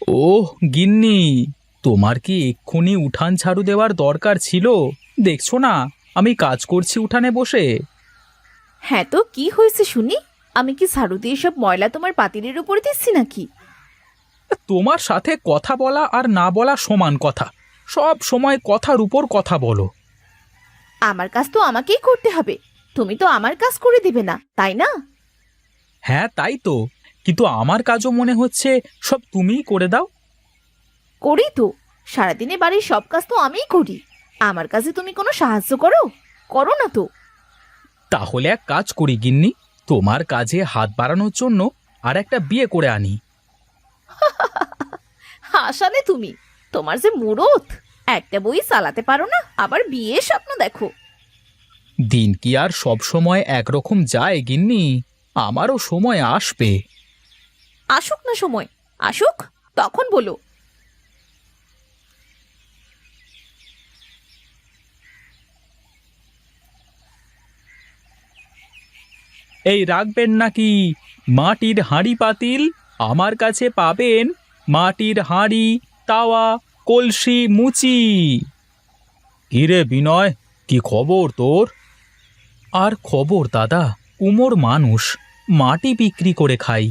ওহ গিন্নি, তোমার কি এক্ষুনি উঠান ঝাড়ু দেওয়ার দরকার ছিল? দেখছো না আমি কাজ করছি উঠানে বসে। হ্যাঁ, তো কি হয়েছে শুনি? আমি কি ঝাড়ু দিয়ে সব ময়লা তোমার পাতিলের উপরে দিচ্ছি নাকি? তোমার সাথে কথা বলা আর না বলা সমান কথা। সব সময় কথার উপর কথা বলো। আমার কাজ তো আমাকেই করতে হবে। তুমি তো আমার কাজ করে দিবে না, তাই না? হ্যাঁ তাই তো, কিন্তু আমার কাজও মনে হচ্ছে সব তুমিই করে দাও। করি তো। সারাদিনে বাড়ির সব কাজ তো আমিই করি। আমার কাজে তুমি কোনো সাহায্য করো? করো না তো। তাহলে এক কাজ করি গিন্নি, তোমার কাজে হাত বাড়ানোর জন্য আর একটা বিয়ে করে আনি। হাসালে তুমি। তোমার যে মুরত, একটা বই চালাতে পারো না, আবার বিয়ের স্বপ্ন দেখো। দিন কি আর সব সময় একরকম যায় গিন্নি? আমারও সময় আসবে। আসুক না সময়, আসুক, তখন বলো। এই রাখবেন নাকি মাটির হাঁড়ি পাতিল? আমার কাছে পাবেন মাটির হাঁড়ি, তাওয়া, কলসি, মুচি। কিরে বিনয়, কি খবর তোর? আর খবর দাদা, কুমোর মানুষ, মাটি বিক্রি করে খাই।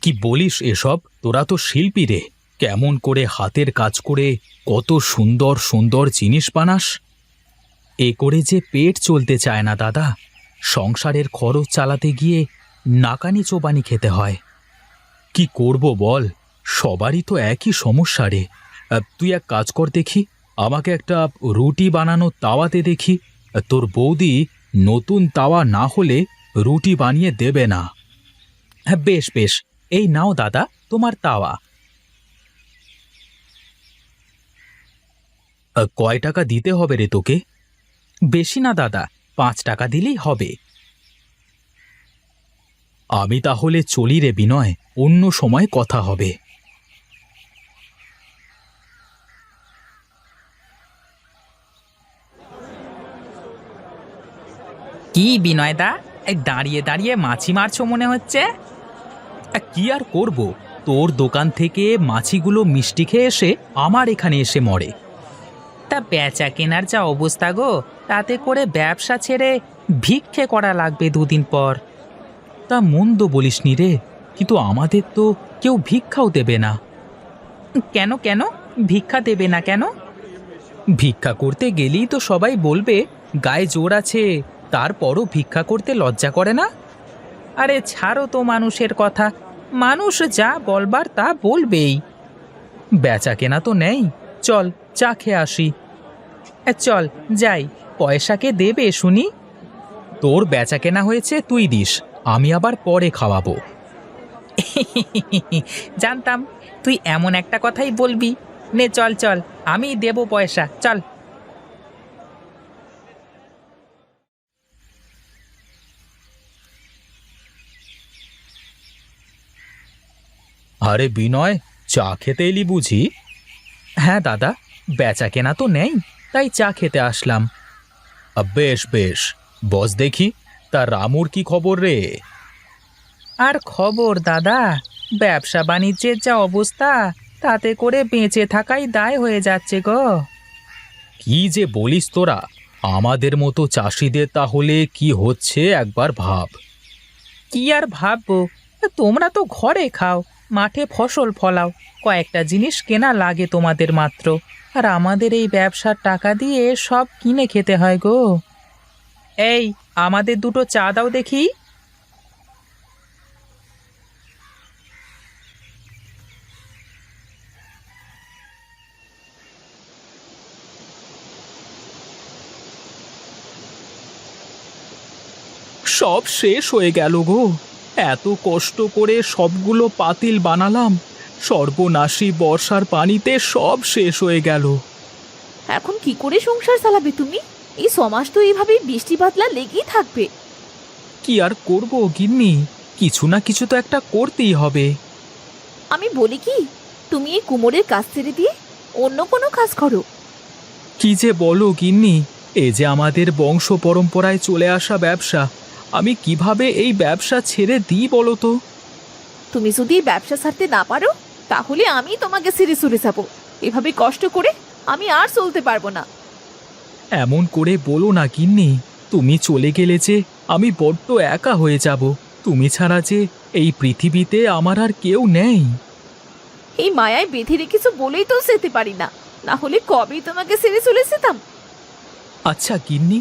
কি বলিস এসব? তোরা তো শিল্পী রে, কেমন করে হাতের কাজ করে কত সুন্দর সুন্দর জিনিস বানাস। এ করে যে পেট চলতে চায় না দাদা, সংসারের খরচ চালাতে গিয়ে নাকানি চোবানি খেতে হয়। কি করব বল, সবারই তো একই সমস্যা রে। তুই এক কাজ কর দেখি, আমাকে একটা রুটি বানানোর তাওয়াতে দেখি। তোর বৌদি নতুন তাওয়া না হলে রুটি বানিয়ে দেবে না। হ্যাঁ বেশ বেশ, এই নাও দাদা তোমার তাওয়া। কয় টাকা দিতে হবে রে তোকে? বেশি না দাদা, 5 টাকা দিলেই হবে। আমি তাহলে চলি রে বিনয়, অন্য সময় কথা হবে। কি বিনয়দা, এই দাঁড়িয়ে দাঁড়িয়ে মাছি মারছো মনে হচ্ছে। কি আর করব, তোর দোকান থেকে মাছিগুলো মিষ্টি খেয়ে এসে আমার এখানে এসে মরে। তা বেচা কেনার যা অবস্থা গো, তাতে করে ব্যবসা ছেড়ে ভিক্ষে করা লাগবে দুদিন পর। তা মন্দ বলিসনি রে, কিন্তু আমাদের তো কেউ ভিক্ষাও দেবে না। কেন কেন? ভিক্ষা দেবে না কেন? ভিক্ষা করতে গেলেই তো সবাই বলবে গায়ে জোর আছে, তারপরও ভিক্ষা করতে লজ্জা করে না। আরে ছাড়ো তো মানুষের কথা, মানুষ যা বলবার তা বলবেই। বেচা কেনা তো নেই, চল চা খেয়ে আসি। চল যাই, পয়সাকে দেবে শুনি। তোর বেচা কেনা হয়েছে তুই দিস, আমি আবার পরে খাওয়াবো। জানতাম তুই এমন একটা কথাই বলবি। নে চল চল, আমি দেবো পয়সা, চল। আরে বিনয়, চা খেতে এলি বুঝি? হ্যাঁ দাদা, বেচা কেনা তো নেই, তাই চা খেতে আসলাম। বেশ বেশ, বস দেখি, তা রামুর কি খবর রে? আর খবর দাদা, ব্যবসা বাণিজ্যের যা অবস্থা, তাতে করে বেঁচে থাকাই দায় হয়ে যাচ্ছে গো। কি যে বলিস তোরা, আমাদের মতো চাষিদের তাহলে কি হচ্ছে একবার ভাব। কি আর ভাববো, তোমরা তো ঘরে খাও, মাঠে ফসল ফলাও, কয়েকটা জিনিস কেনা লাগে তোমাদের মাত্র। আর আমাদের এই ব্যবসার টাকা দিয়ে সব কিনে খেতে হয় গো। এই, আমাদের দুটো চা দাও দেখি। সব শেষ হয়ে গেল গো, এত কষ্ট করে সবগুলো পাতিল বানালাম, সর্বনাশী বর্ষার পানিতে সব শেষ হয়ে গেল। এখন কি করে সংসার চালাবে তুমি? এই 6 মাস তো এইভাবেই বৃষ্টি বাদলা লেগেই থাকবে। কি আর করব গিন্নি, কিছু না কিছু তো একটা করতেই হবে। আমি বলি কি, তুমি এই কুমোরের কাজ ছেড়ে দিয়ে অন্য কোনো কাজ করো। কি যে বলো গিন্নি, এ যে আমাদের বংশ পরম্পরায় চলে আসা ব্যবসা, আমি কিভাবে এই ব্যবসা ছেড়ে দিই বলো তো? তুমি যদি এই ব্যবসা ছাড়তে না পারো, তাহলে আমি তোমাকে ছেড়ে চলে যাবো। এভাবে কষ্ট করে আমি আর চলতে পারবো না। এমন করে বলো না গিন্নি, তুমি চলে গেলে যে আমি বড্ড একা হয়ে যাব। তুমি ছাড়া যে এই পৃথিবীতে আমার আর কেউ নেই। এই মায়ায় বেঁধে রেখেছো বলেই তো যেতে পারি না, না হলে কবেই তোমাকে ছেড়ে চলে যেতাম। আচ্ছা গিন্নি,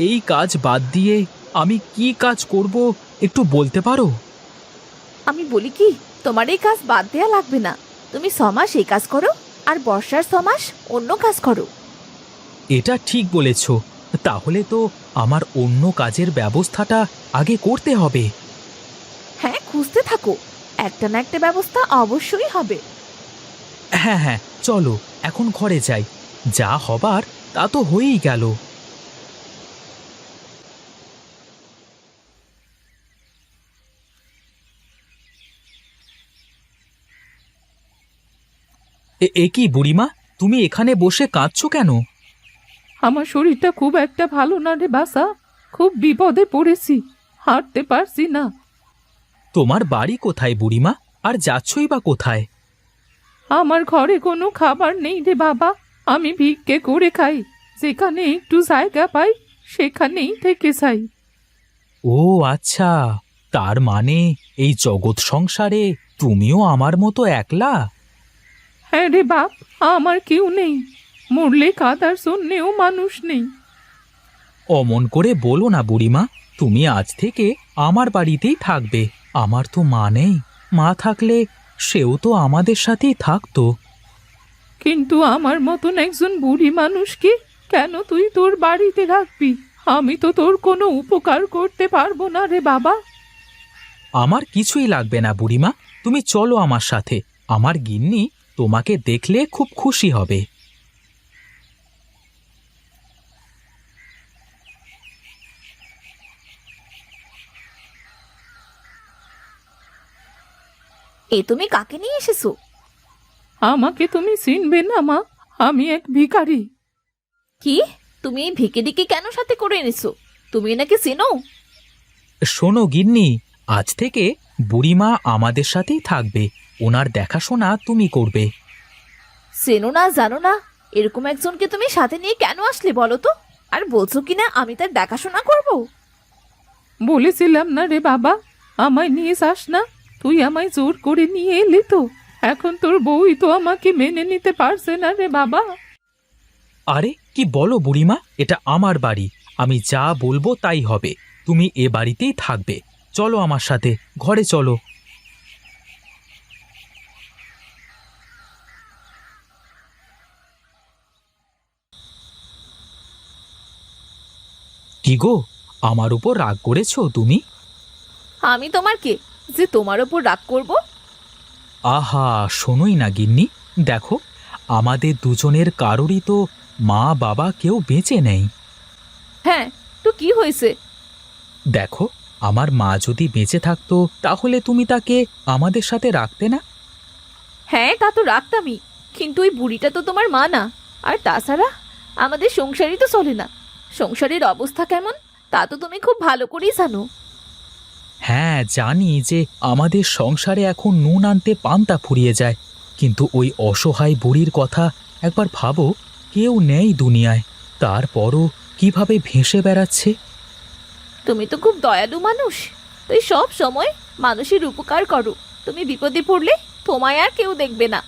এই কাজ বাদ দিয়ে আমি কি কাজ করব একটু বলতে পারো? আমি বলি কি, তোমার এই কাজ বাদ দেয়া লাগবে না। তুমি 6 মাস এই কাজ করো, আর বর্ষার 6 মাস অন্য কাজ করো। এটা ঠিক বলেছ। তাহলে তো আমার অন্য কাজের ব্যবস্থাটা আগে করতে হবে। হ্যাঁ, খুঁজতে থাকো, একটা না একটা ব্যবস্থা অবশ্যই হবে। হ্যাঁ হ্যাঁ, চলো এখন ঘরে যাই। যা হবার তা তো হয়েই গেল। এ কি বুড়িমা, তুমি এখানে বসে কাঁদছো কেন? আমার শরীরটা খুব একটা ভালো না রে বাসা, খুব বিপদে পড়েছি, হাঁটতে পারছি না। তোমার বাড়ি কোথায় বুড়িমা, আর যাচ্ছই বা কোথায়? আমার ঘরে কোনো খাবার নেই রে বাবা, আমি ভিক্ষে করে খাই, যেখানে একটু জায়গা পাই সেখানেই থেকে যাই। ও আচ্ছা, তার মানে এই জগৎ সংসারে তুমিও আমার মতো একলা? হ্যাঁ রে বাপ, আমার কেউ নেই, মরলে কাদার জন্যেও মানুষ নেই। অমন করে বলো না বুড়িমা, তুমি আজ থেকে আমার বাড়িতেই থাকবে। আমার তো মা নেই, মা থাকলে সেও তো আমাদের সাথেই থাকতো। কিন্তু আমার মতন একজন বুড়ি মানুষকে কেন তুই তোর বাড়িতে রাখবি? আমি তো তোর কোনো উপকার করতে পারবো না রে বাবা। আমার কিছুই লাগবে না বুড়িমা, তুমি চলো আমার সাথে। আমার গিন্নি তোমাকে দেখলে খুব খুশি হবে। এ তুমি কাকে নিয়ে এসেছো? আমাকে তুমি চিনবে না মা, আমি এক ভিখারি। কি, তুমি এই ভিকিরিকে কেন সাথে করে এনেছো? তুমি এনাকে চেনো? শোনো গিন্নি, আজ থেকে বুড়িমা আমাদের সাথেই থাকবে। ওনার দেখাশোনা তুমি করবে। চেনো না জানো না, এরকম একজনকে তুমি সাথে নিয়ে কেন আসলে বলো তো? আর বলছো কিনা আমি তার দেখাশোনা করব? বলেছিলাম না রে বাবা, আমায় নিয়ে যাস না, তুই আমায় জোর করে নিয়ে এলি তো। এখন তোর বউই তো আমাকে মেনে নিতে পারছে না রে বাবা। আরে কি বলো বুড়িমা, এটা আমার বাড়ি, আমি যা বলবো তাই হবে। তুমি এ বাড়িতেই থাকবে। চলো আমার সাথে, ঘরে চলো। কি গো, আমার উপর রাগ করেছো তুমি? আমি তোমার কে যে তোমার ওপর রাগ করব? আহা, শোনোই না গিন্নি, দেখো আমাদের দুজনের কারোরই তো মা বাবা কেউ বেঁচে নেই। হ্যাঁ, তো কি হয়েছে? দেখো, আমার মা যদি বেঁচে থাকতো তাহলে তুমি তাকে আমাদের সাথে রাখতে না? হ্যাঁ, তা তো রাখতামই, কিন্তু ওই বুড়িটা তো তোমার মা না। আর তাছাড়া আমাদের সংসারই তো চলে না। সংসারের অবস্থা কেমন তা তো তুমি খুব ভালো করেই জানো। হ্যাঁ জানি যে আমাদের সংসারে এখন নুন আনতে পান্তা ফুরিয়ে যায়, কিন্তু ওই অসহায় বুড়ির কথা একবার ভাবো। কেউ নেই দুনিয়ায়, তারপরও কিভাবে ভেসে বেড়াচ্ছে। তুমি তো খুব দয়ালু মানুষ, তুই সব সময় মানুষের উপকার করো। তুমি বিপদে পড়লে তোমায় আর কেউ দেখবে না।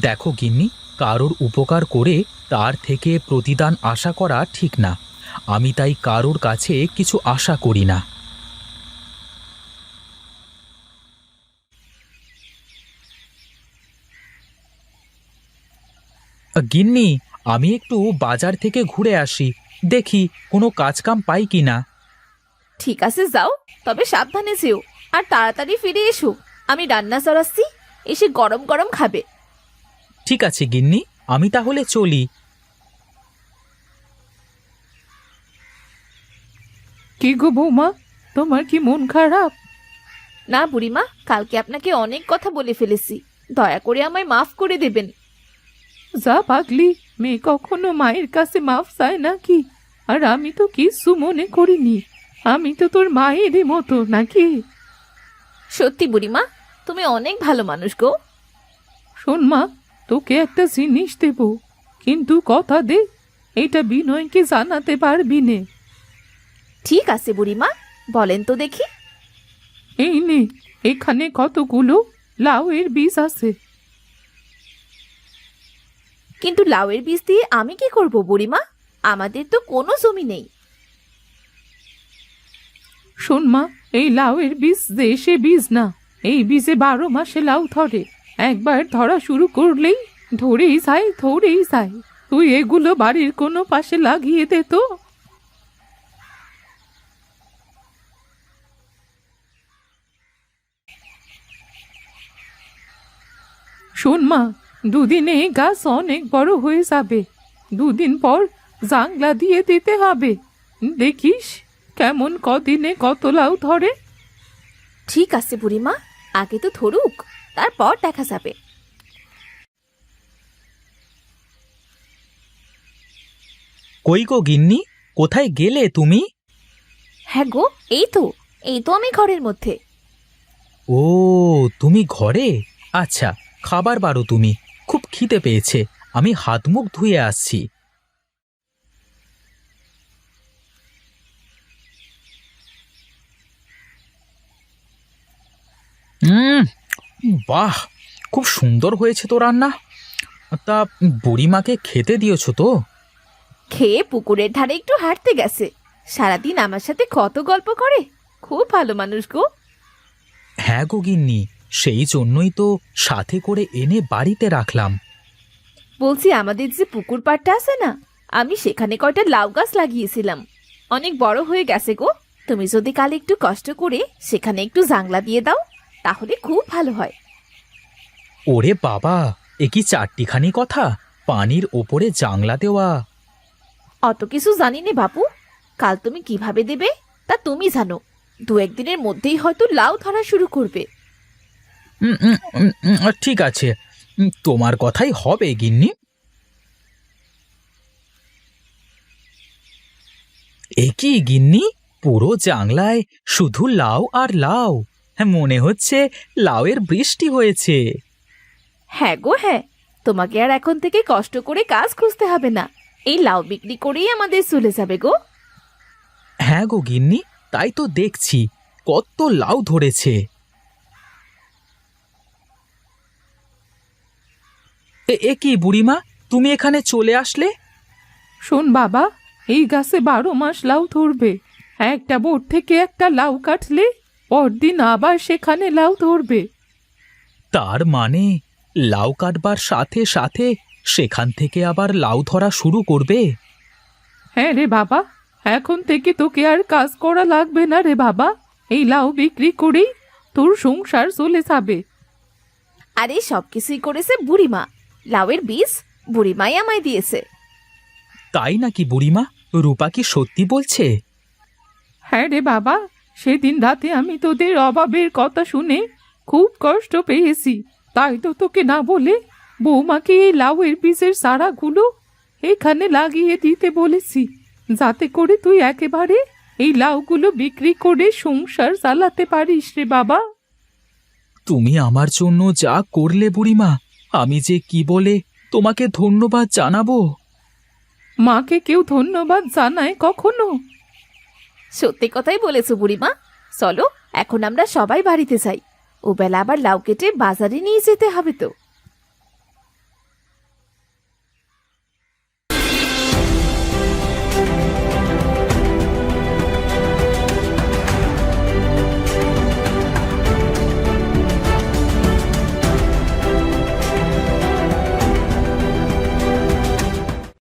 দেখো গিন্নি, কারোর উপকার করে তার থেকে প্রতিদান আশা করা ঠিক না। আমি তাই কারোর কাছে কিছু আশা করি না। গিন্নি, আমি একটু বাজার থেকে ঘুরে আসি, দেখি কোনো কাজকাম পাই কিনা। ঠিক আছে, যাও, তবে সাবধানে যেও, আর তাড়াতাড়ি ফিরে এসো। আমি রান্না চড়াচ্ছি, এসে গরম গরম খাবে। ঠিক আছে গিন্নি, আমি তাহলে চলি। কি গো বৌমা, তোমার কি মন খারাপ? না বুড়িমা, কালকে আপনাকে অনেক কথা বলে ফেলেছি, দয়া করে আমায় মাফ করে দেবেন। যা পাগলি, মেয়ে কখনো মায়ের কাছে মাফ চায় নাকি? আর আমি তো কিছু মনে করিনি, আমি তো তোর মায়েরই মতো নাকি? সত্যি বুড়িমা, তুমি অনেক ভালো মানুষ গো। শোন মা, তোকে একটা জিনিস দেব, কিন্তু কথা দে এটা বিনয়কে জানাতে পারবি নে। ঠিক আছে বুড়িমা, বলেন তো দেখি। এই নে, এখানে কতগুলো লাউয়ের বীজ আছে। কিন্তু লাউয়ের বীজ দিয়ে আমি কি করব বুড়িমা? আমাদের তো কোনো জমি নেই। শোন মা, এই লাউয়ের বীজ দেশে বীজ না, এই বীজে 12 মাসে লাউ ধরে। একবার ধরা শুরু করলেই ধরেই যায়, ধরেই যায়। তুই এগুলো বাড়ির কোনো পাশে লাগিয়ে দে তো। শোন মা, দুদিনে এই গাছ অনেক বড় হয়ে যাবে। 2 দিন পর জাংলা দিয়ে দিতে হবে। দেখিস কেমন কদিনে কত লাউ ধরে। ঠিক আছে বুড়িমা, আগে তো ধরুক, তারপর দেখা যাবে। কই গো গিন্নি, কোথায় গেলে তুমি? হ্যাঁ গো, এই তো আমি ঘরের মধ্যে। ও, তুমি ঘরে? আচ্ছা, খাবার বারো তুমি, খুব খিদে পেয়েছে। আমি হাত মুখ ধুয়ে আসছি। উম বাহ, খুব সুন্দর হয়েছে তো রান্না। তা বুড়িমাকে খেতে দিয়েছো তো? খেয়ে পুকুরের ধারে একটু হাঁটতে গেছে। সারাদিন আমার সাথে কত গল্প করে, খুব ভালো মানুষ গো। হ্যাঁ গো গিন্নি, সেই জন্যই তো সাথে করে এনে বাড়িতে রাখলাম। বলছি, আমাদের যে পুকুর পাড়টা আছে না, আমি সেখানে কয়টা লাউ গাছ লাগিয়েছিলাম, অনেক বড় হয়ে গেছে গো। তুমি যদি কাল একটু কষ্ট করে সেখানে একটু জাংলা দিয়ে দাও, তাহলে খুব ভালো হয়। ওরে বাবা, এ কি চারটিখানি কথা! পানির ওপরে জাংলা দেওয়া! অত কিছু জানি নে বাপু, কাল তুমি কিভাবে দেবে তা তুমি জানো। 2-1 দিনের মধ্যেই হয়তো লাউ ধরা শুরু করবে। ঠিক আছে, তোমার কথাই হবে গিন্নি। এ কি গিন্নি, পুরো জাংলায় শুধু লাউ আর লাউ! হ্যাঁ, মনে হচ্ছে লাউয়ের বৃষ্টি হয়েছে। হ্যাঁ গো হ্যাঁ, তোমাকে আর এখন থেকে কষ্ট করে কাজ খুঁজতে হবে না, এই লাউ বিক্রি করেই আমাদের চলে যাবে গো। হ্যাঁ গো গিন্নি, তাই তো দেখছি, কত লাউ ধরেছে। এ কি বুড়িমা, তুমি এখানে চলে আসলে? শোন বাবা, এই গাছে 12 মাস লাউ ধরবে। একটা বোট থেকে একটা লাউ কাটলে পরদিন আবার সেখানে লাউ ধরবে। তার মানে লাউ কাটবার সাথে সাথে সেখান থেকে আবার লাউ ধরা শুরু করবে? হ্যাঁ রে বাবা, এখন থেকে তোকে আর কাজ করা লাগবে না রে বাবা। এই লাউ বিক্রি করেই তোর সংসার চলে যাবে। আরে সবকিছুই করেছে বুড়িমা, লাউয়ের বীজ বুড়িমাই আমায় দিয়েছে। তাই নাকি বুড়িমা? রূপা কি সত্যি বলছে? হ্যাঁ রে বাবা, সেদিন রাতে আমি তোদের অভাবের কথা শুনে খুব কষ্ট পেয়েছি, তাই তো তোকে না বলে বৌমাকে এই লাউয়ের বীজের চারাগুলো এখানে লাগিয়ে দিতে বলেছি, যাতে করে তুই একেবারে এই লাউগুলো বিক্রি করে সংসার চালাতে পারিস রে বাবা। তুমি আমার জন্য যা করলে বুড়িমা, আমি যে কি বলে তোমাকে ধন্যবাদ জানাবো। মাকে কেউ ধন্যবাদ জানায় কখনো? সত্যি কথাই বলেছো বুড়িমা। চলো এখন আমরা সবাই বাড়িতে যাই, ও বেলা আবার লাউ কেটে বাজারে নিয়ে যেতে হবে তো।